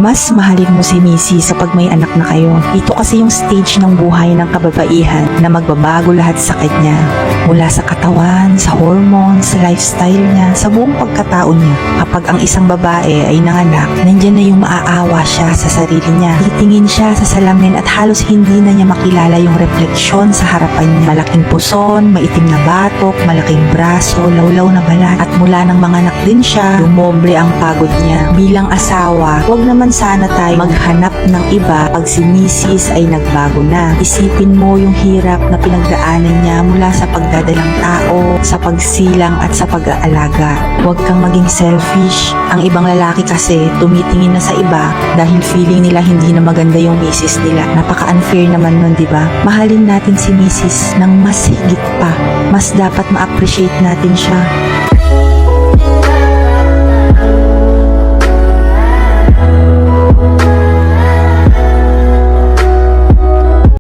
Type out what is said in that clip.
mas mahalin mo si Missy sa pag may anak na kayo. Ito kasi yung stage ng buhay ng kababaihan na magbabago lahat sa kanya. Mula sa katawan, sa hormones, sa lifestyle niya, sa buong pagkatao niya. Kapag ang isang babae ay nanganak, nandyan na yung maaawa siya sa sarili niya. Titingin siya sa salamin at halos hindi na niya makilala yung refleksyon sa harapan niya. Malaking puson, maitim na batok, malaking braso, lawlaw na balat. At mula ng mga anak din siya, dumoble ang pagod niya. Bilang asawa, huwag naman sana tayo maghanap ng iba pag si Mrs. ay nagbago na. Isipin mo yung hirap na pinagdaanan niya mula sa pagdadalang tao, sa pagsilang at sa pag-aalaga. Huwag kang maging selfish. Ang ibang lalaki kasi tumitingin na sa iba dahil feeling nila hindi na maganda yung misis nila. Napaka-unfair naman nun, di ba? Mahalin natin si Mrs. ng mas higit pa. Mas dapat ma-appreciate natin siya.